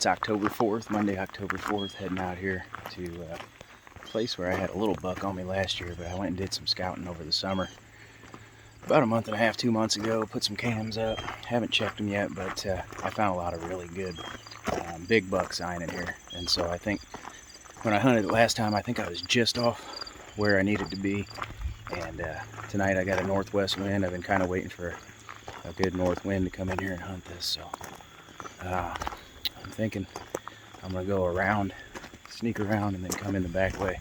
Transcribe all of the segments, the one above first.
It's October 4th, Monday, October 4th, heading out here to a place where I had a little buck on me last year, but I went and did some scouting over the summer. About a month and a half, 2 months ago, put some cams up. Haven't checked them yet, but I found a lot of really good big buck sign in here. And so I think when I hunted it last time, I think I was just off where I needed to be. And tonight I got a northwest wind. I've been kind of waiting for a good north wind to come in here and hunt this. So I'm thinking I'm gonna go around, sneak around, and then come in the back way,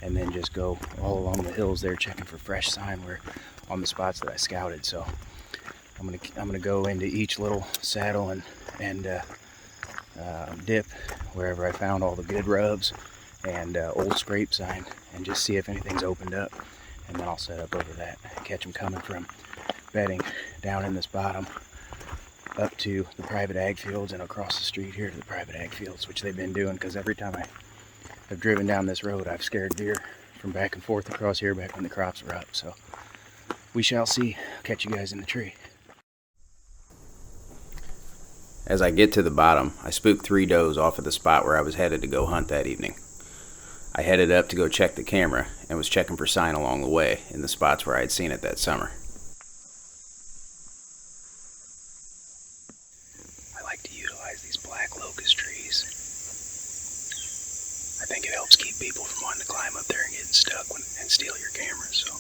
and then just go all along the hills there, checking for fresh sign where on the spots that I scouted. So I'm gonna go into each little saddle and dip wherever I found all the good rubs and old scrape sign, and just see if anything's opened up, and then I'll set up over that, catch them coming from bedding down in this bottom up to the private ag fields and across the street here to the private ag fields, which they've been doing, because every time I have driven down this road, I've scared deer from back and forth across here back when the crops were up. So we shall see. Catch you guys in the tree. As I get to the bottom, I spooked 3 does off of the spot where I was headed to go hunt that evening. I headed up to go check the camera and was checking for sign along the way in the spots where I had seen it that summer. I like to utilize these black locust trees. I think it helps keep people from wanting to climb up there and getting stuck and steal your camera. So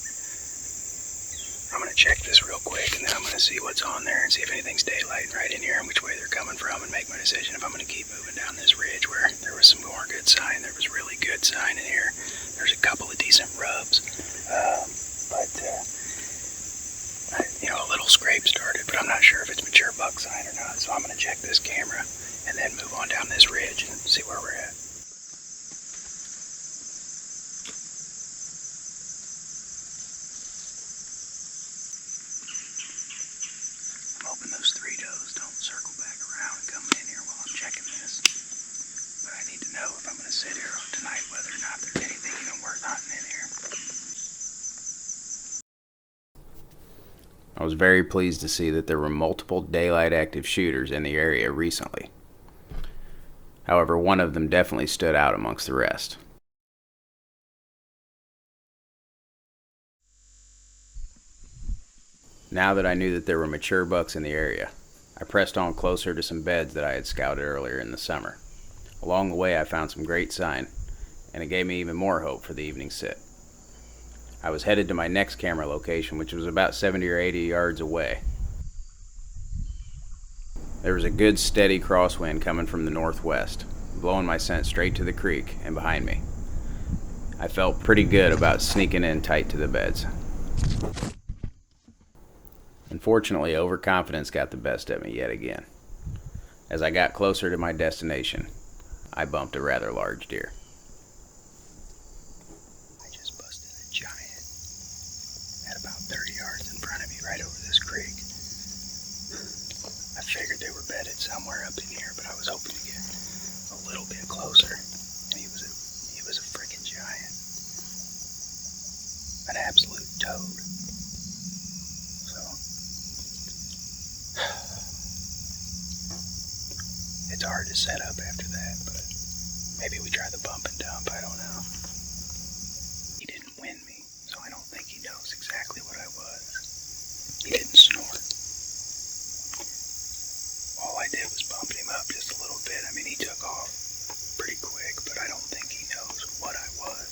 I'm going to check this real quick, and then I'm going to see what's on there and see if anything's daylighting right in here and which way they're coming from, and make my decision if I'm going to keep moving down this ridge where there was some more good sign. There was really good sign in here. There's a couple of decent rubs, but a little scrape started, but I'm not sure if it's mature buck sign or not. So I'm going to check this camera and then move on down this ridge and see where we're at. I'm hoping those 3 does don't circle back around and come in here while I'm checking this. But I need to know if I'm going to sit here tonight whether or not there's anything even worth hunting in here. I was very pleased to see that there were multiple daylight active shooters in the area recently. However, one of them definitely stood out amongst the rest. Now that I knew that there were mature bucks in the area, I pressed on closer to some beds that I had scouted earlier in the summer. Along the way, I found some great sign, and it gave me even more hope for the evening sit. I was headed to my next camera location, which was about 70 or 80 yards away. There was a good steady crosswind coming from the northwest, blowing my scent straight to the creek and behind me. I felt pretty good about sneaking in tight to the beds. Unfortunately, overconfidence got the best of me yet again. As I got closer to my destination, I bumped a rather large deer. I just busted a giant at about 30 yards in front of me right over this creek. I figured they were bedded somewhere up in here, but I was hoping to get a little bit closer. And he was a freaking giant. An absolute toad. So it's hard to set up after that, but maybe we try the bump and dump, I don't know. He didn't win me, so I don't think he knows exactly what I was. He didn't snort. All I did was bump him up just a little bit. I mean, he took off pretty quick, but I don't think he knows what I was.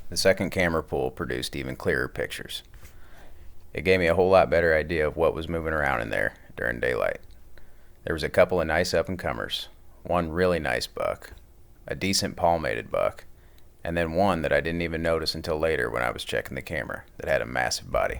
The second camera pull produced even clearer pictures. It gave me a whole lot better idea of what was moving around in there during daylight. There was a couple of nice up-and-comers, one really nice buck, a decent palmated buck, and then one that I didn't even notice until later when I was checking the camera that had a massive body.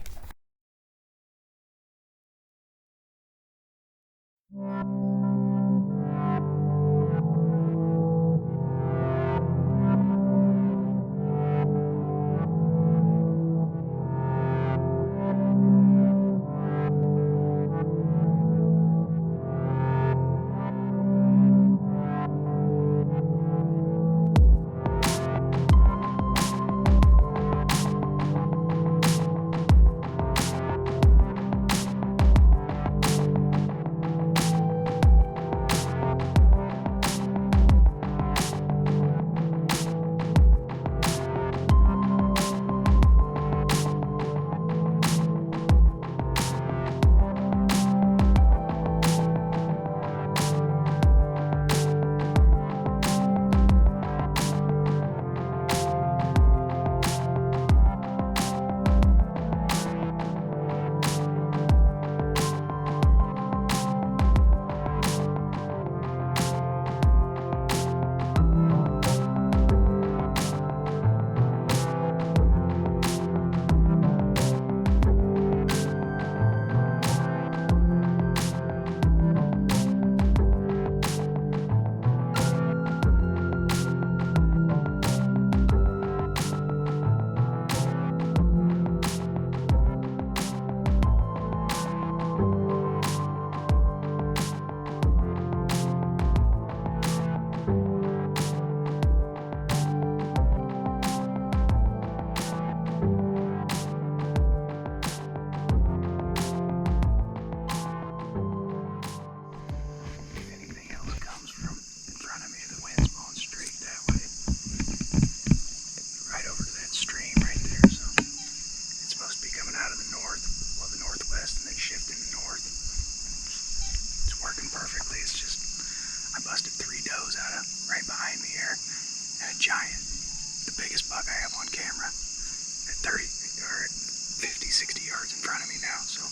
front of me now, so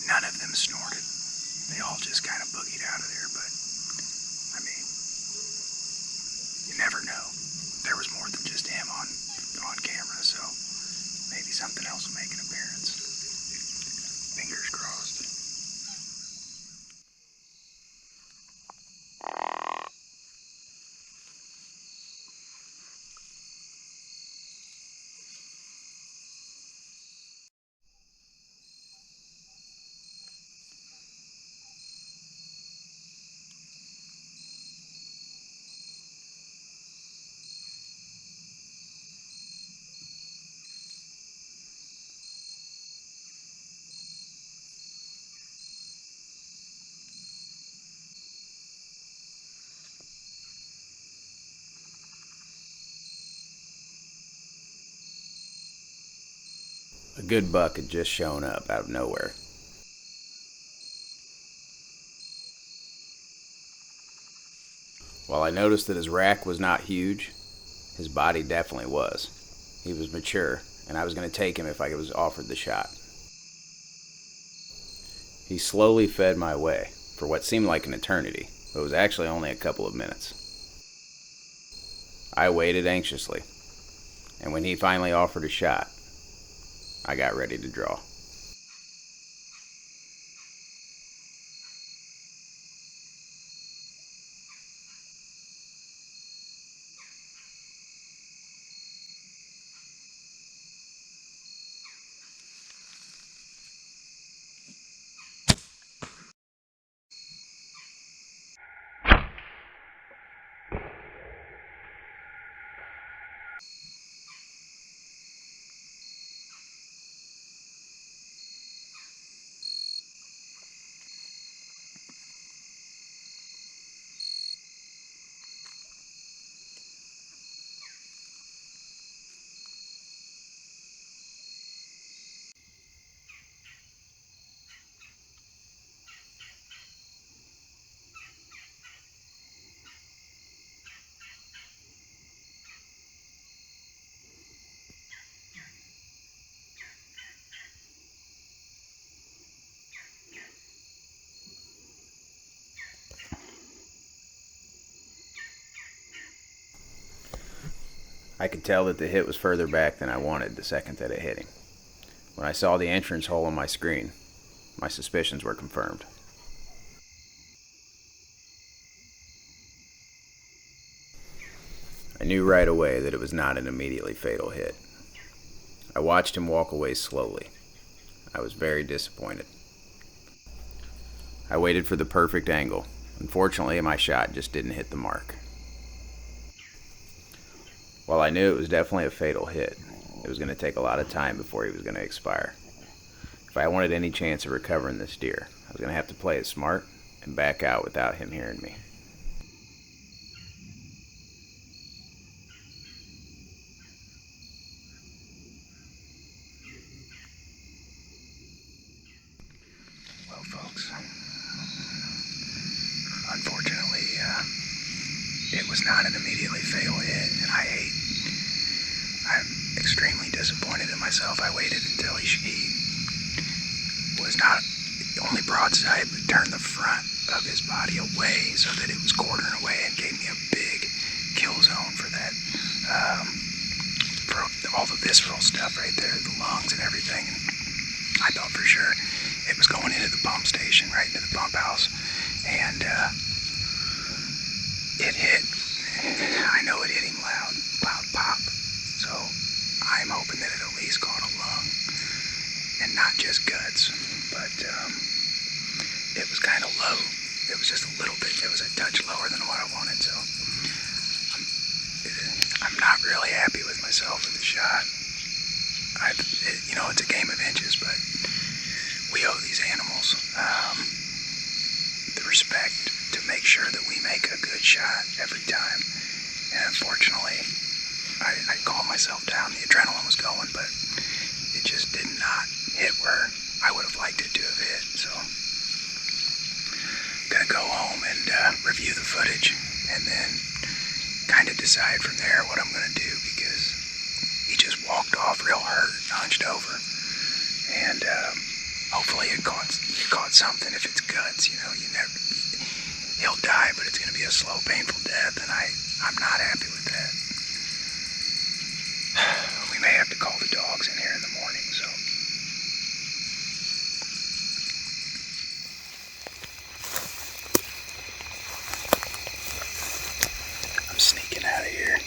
none of them snorted. They all just kind of boogied out of there, but I mean, you never know. There was more than just him on camera, so maybe something else will make an appearance. Fingers crossed. A good buck had just shown up out of nowhere. While I noticed that his rack was not huge, his body definitely was. He was mature, and I was going to take him if I was offered the shot. He slowly fed my way for what seemed like an eternity, but it was actually only a couple of minutes. I waited anxiously, and when he finally offered a shot, I got ready to draw. I could tell that the hit was further back than I wanted the second that it hit him. When I saw the entrance hole on my screen, my suspicions were confirmed. I knew right away that it was not an immediately fatal hit. I watched him walk away slowly. I was very disappointed. I waited for the perfect angle. Unfortunately, my shot just didn't hit the mark. While I knew it was definitely a fatal hit, it was going to take a lot of time before he was going to expire. If I wanted any chance of recovering this deer, I was going to have to play it smart and back out without him hearing me. Well, folks, unfortunately, it was not an immediately fatal hit, and I'm extremely disappointed in myself. I waited until he was not only broadside, but turned the front of his body away so that it was quartering away and gave me a big kill zone for that, for all the visceral stuff right there, the lungs and everything. And I thought for sure it was going into the pump station, right into the pump house, and it hit. I know it hit him loud pop. So I'm hoping that it at least caught a lung and not just guts. But it was kind of low. It was just a little bit. It was a touch lower than what I wanted. So I'm not really happy with myself with the shot. It's a game of inches, but we owe these animals the respect to make sure that we make a good shot every time. And unfortunately, I calmed myself down. The adrenaline was going, but it just did not hit where I would have liked it to have hit. So I'm going to go home and review the footage and then kind of decide from there what I'm going to do, because he just walked off real hurt, hunched over. and hopefully it caught something. If it's guts, you know, he'll die, but it's going to be a slow, painful death, and I'm not happy with that. We may have to call the dogs in here in the morning, so. I'm sneaking out of here.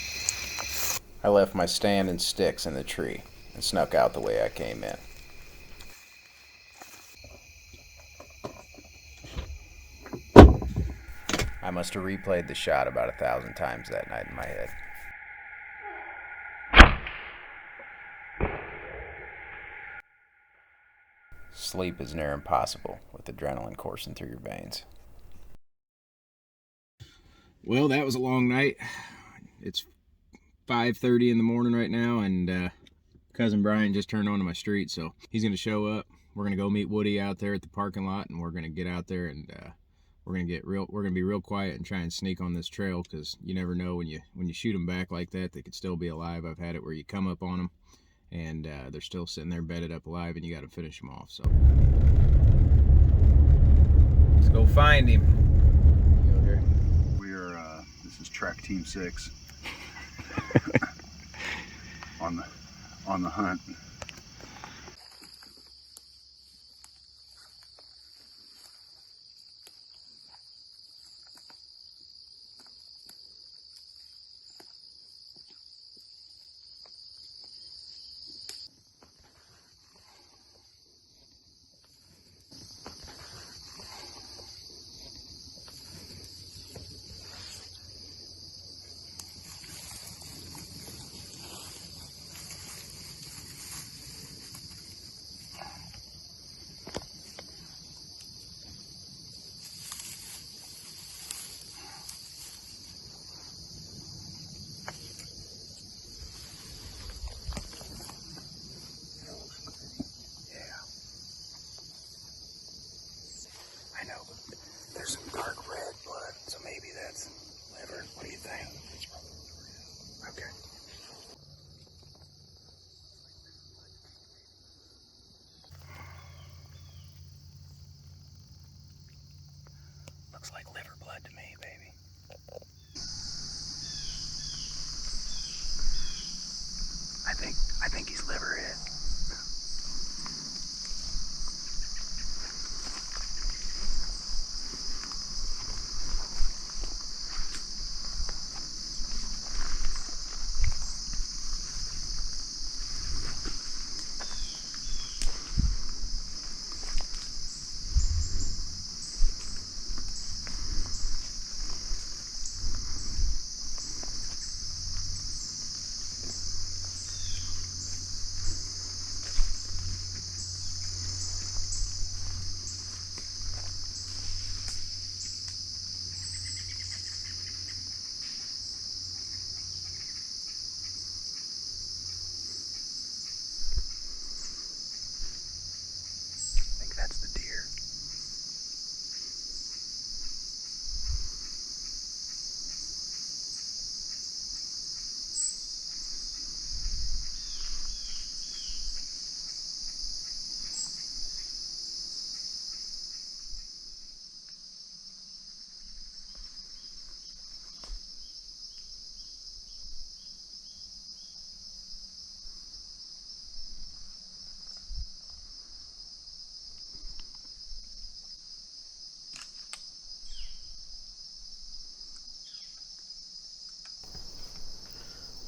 I left my stand and sticks in the tree and snuck out the way I came in. I must have replayed the shot about 1,000 times that night in my head. Sleep is near impossible with adrenaline coursing through your veins. Well, that was a long night. It's 5:30 in the morning right now, and cousin Brian just turned onto my street, so he's going to show up. We're going to go meet Woody out there at the parking lot, and we're going to get out there, and we're going to be real quiet and try and sneak on this trail, because you never know when you shoot them back like that, they could still be alive. I've had it where you come up on them and they're still sitting there bedded up alive, and you got to finish them off. So let's go find him. We are this is Track Team 6 on the hunt. I know, but there's some dark red blood, so maybe that's liver. What do you think? Okay. Looks like liver blood to me, baby. I think he's liver hit. I think that's the deer.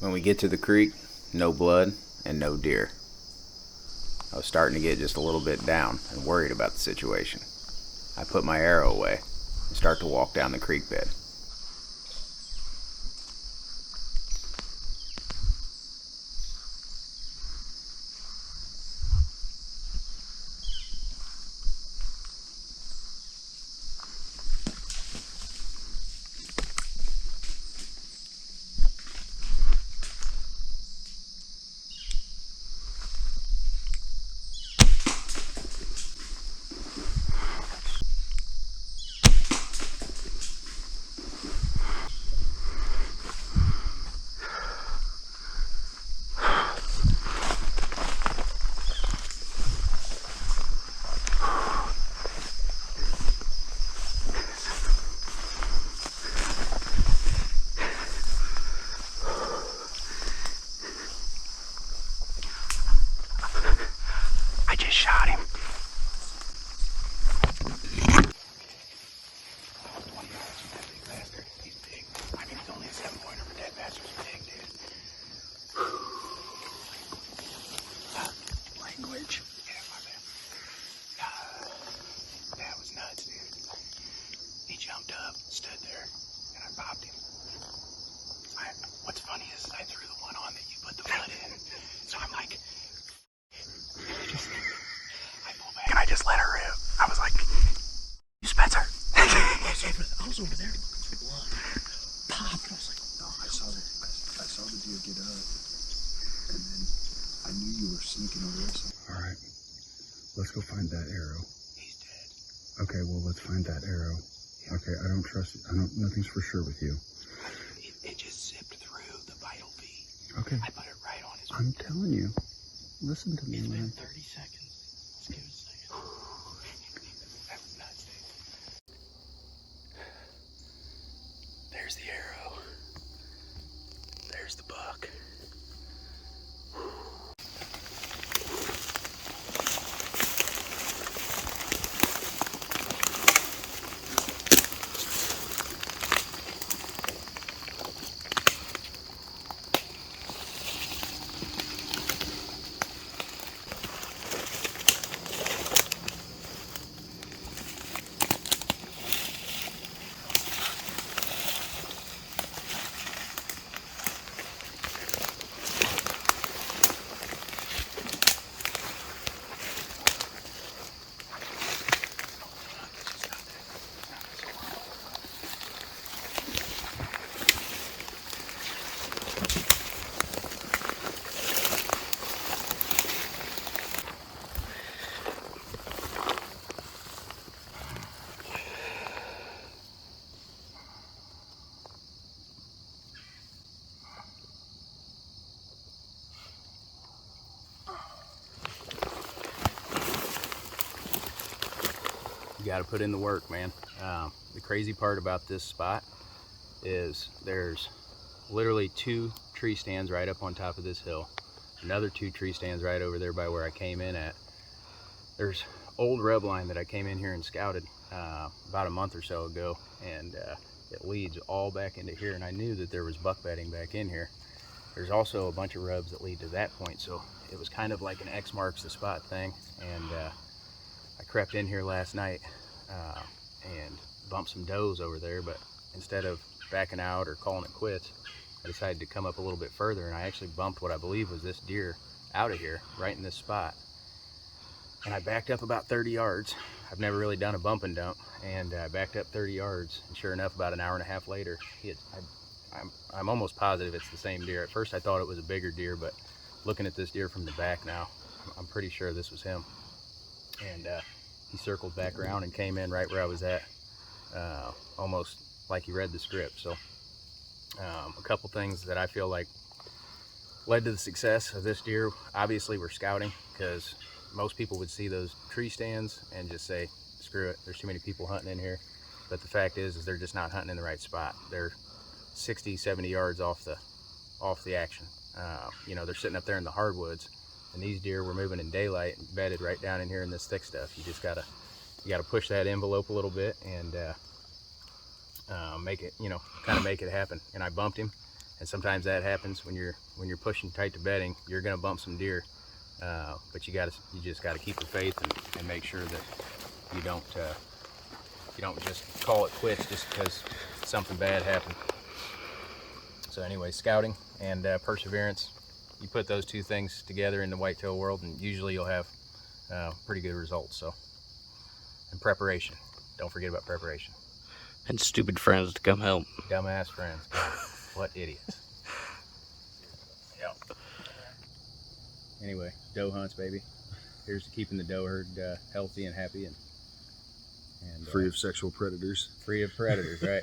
When we get to the creek, no blood and no deer. I was starting to get just a little bit down and worried about the situation. I put my arrow away and start to walk down the creek bed. shot him. 20 yards from that big bastard. He's big. I mean, he's only a 7-pointer, but that bastard's big, dude. Language. Yeah, my bad. That was nuts, dude. He jumped up, stood there, and I popped him. What's funny is I threw the one on that you put the blood in. So I'm like, I pull back and I just let her rip. I was like, you Spencer. I was over there looking for blood. Popped. I was like, No, I saw the deer get up, and then I knew you were sneaking over there. So. All right, let's go find that arrow. he's dead. Okay, well, let's find that arrow. Okay, I don't trust. Nothing's for sure with you. It just zipped through the vital feed. Okay. I put it right on his. I'm telling you. Listen to me, It's man. been 30 seconds. Let's give it a second. That was nuts, dude. There's the arrow. There's the buck. You got to put in the work, man. The crazy part about this spot is there's literally 2 tree stands right up on top of this hill. Another 2 tree stands right over there by where I came in at. There's old rub line that I came in here and scouted about a month or so ago, and it leads all back into here, and I knew that there was buck bedding back in here. There's also a bunch of rubs that lead to that point, so it was kind of like an X marks the spot thing. And I crept in here last night and bumped some does over there, but instead of backing out or calling it quits, I decided to come up a little bit further, and I actually bumped what I believe was this deer out of here, right in this spot. And I backed up about 30 yards. I've never really done a bump and dump, and I backed up 30 yards, and sure enough, about an hour and a half later, I'm almost positive it's the same deer. At first I thought it was a bigger deer, but looking at this deer from the back now, I'm pretty sure this was him. And he circled back around and came in right where I was at, almost like he read the script. So a couple things that I feel like led to the success of this deer. Obviously, we're scouting, because most people would see those tree stands and just say, screw it, there's too many people hunting in here. But the fact is they're just not hunting in the right spot. They're 60, 70 yards off the action. You know, they're sitting up there in the hardwoods, and these deer were moving in daylight and bedded right down in here in this thick stuff. You just gotta push that envelope a little bit and make it, you know, kind of make it happen. And I bumped him, and sometimes that happens when you're pushing tight to bedding. You're gonna bump some deer, but you just gotta keep the faith and make sure that you don't just call it quits just because something bad happened. So anyway, scouting and perseverance, you put those 2 things together in the whitetail world, and usually you'll have pretty good results. So, and preparation, don't forget about preparation. And stupid friends to come help. Dumbass friends, what idiots. Yep. Anyway, doe hunts, baby. Here's to keeping the doe herd healthy and happy and Free of sexual predators. Free of predators, right?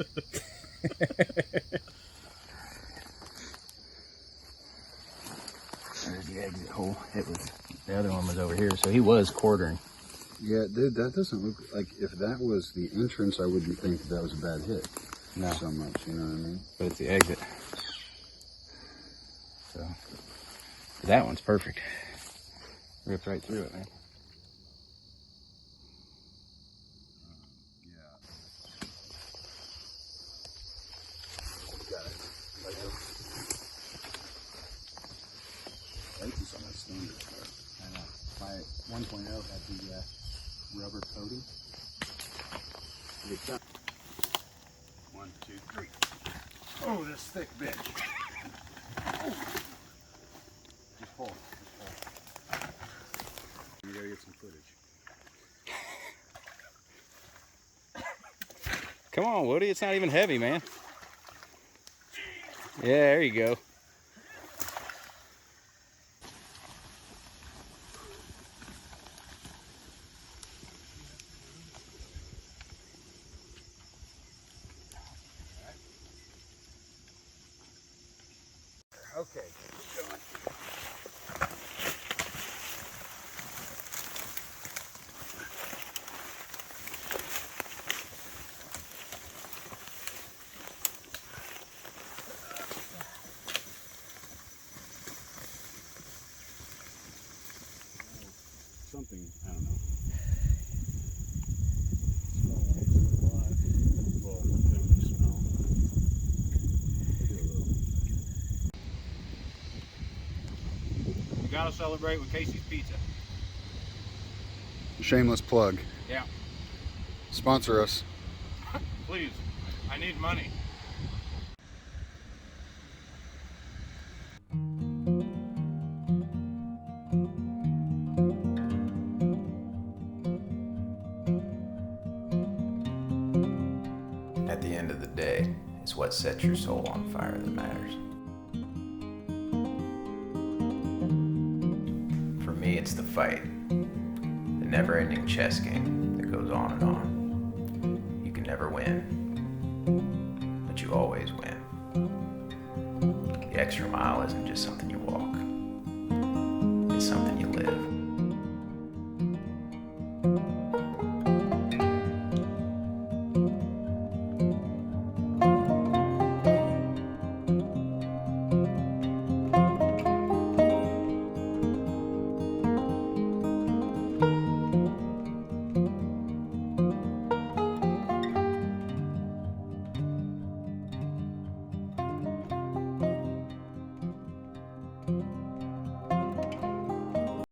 There's the exit hole. The other one was over here, so he was quartering. Yeah, dude, that doesn't look like, if that was the entrance, I wouldn't think that was a bad hit. No. So much, you know what I mean? But it's the exit. So that one's perfect. Ripped right through it, man. that 1.0 had the rubber coating. It's done. 1, 2, 3. Oh, this thick bitch. Oh. Just pull. You gotta get some footage. Come on, Woody, it's not even heavy, man. Yeah, there you go. Okay, keep going. Something, I don't know. Smell like it's alive. Well, the smell. We gotta celebrate with Casey's Pizza. Shameless plug. Yeah. Sponsor us. Please, I need money. At the end of the day, it's what sets your soul on fire that matters. For me, it's the fight. The never-ending chess game that goes on and on. You can never win, but you always win. The extra mile isn't just something you walk. It's something you live.